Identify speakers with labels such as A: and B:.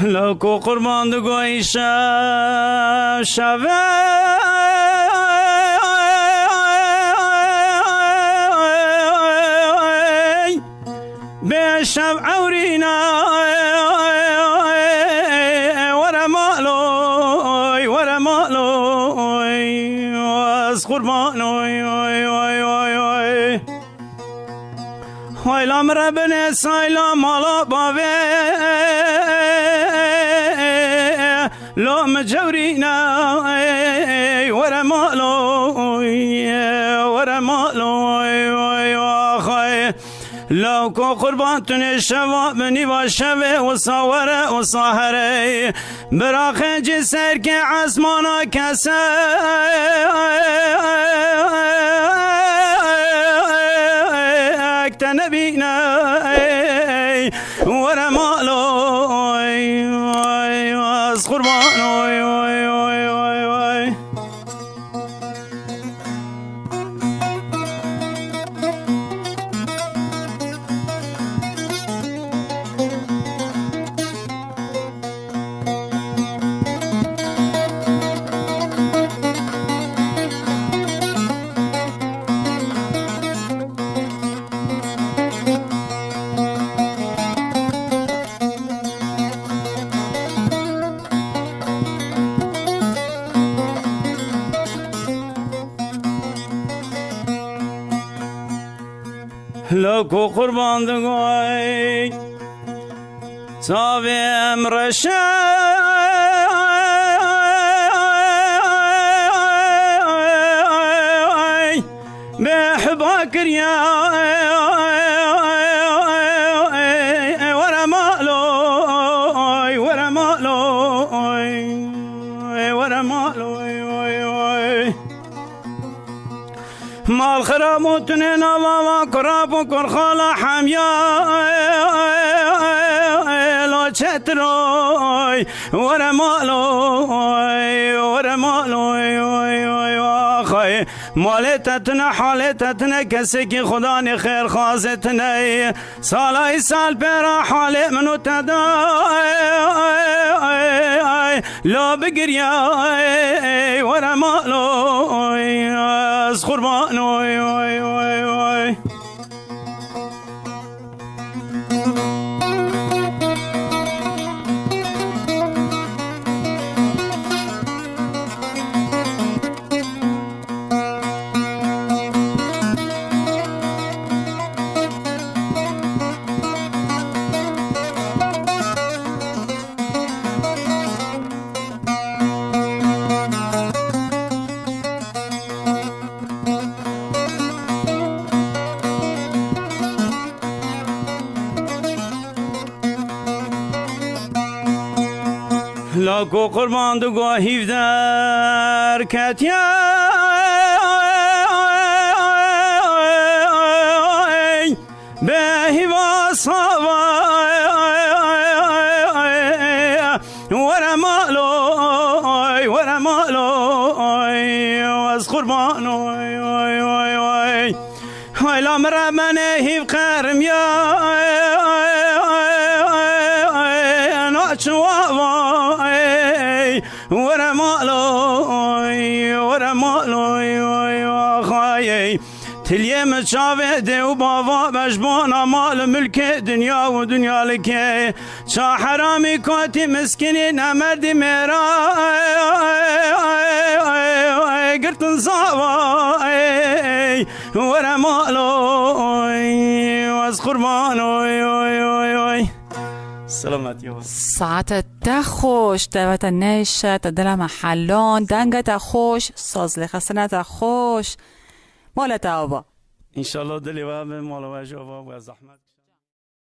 A: لو کو قربان دو گوی شوه به شب عورینا ورا مالوی از قربانوی هایلام ربن سایلام مالا باوی لام جورینا ورا مالوی آخای لو کو قربان تن شوا بنی و شوه و صوره و صاهره براخ جسر که عزمانا کسه اکت نبینا ورا مالوی از قربانوی لو کو قربان دگوی تاویم رشای به حبا کریا ورا مالوی مال خراموتن نواوا کراب و کرخالا حمیا لا چتروی ورا مالوی آخای مالتتنا حالتتنا کسی که خدا نه خیر خوازتنه سالای سال پیرا حال منو تدای لا بگریای ورا مالوی از قربانوی لاکو قربان دو گاهیو در کتیا به هوا سوا ورا مالوی از قربانوی هایلا مرمنه هیو قرم یا ورا مالوی آخایی تلیه مچاوه ده و باوا بجبانا مال ملک دنیا و دنیا لکه چا حرامی کاتی مسکنی نمردی میرا گرتن زاوا ورا مالوی از قربانوی سلامتی
B: ساعت ده خوش دوت نشت دل محلان دنگت خوش سازل خسنت خوش مالت آبا
A: انشالله دلی و مال و جواب و زحمت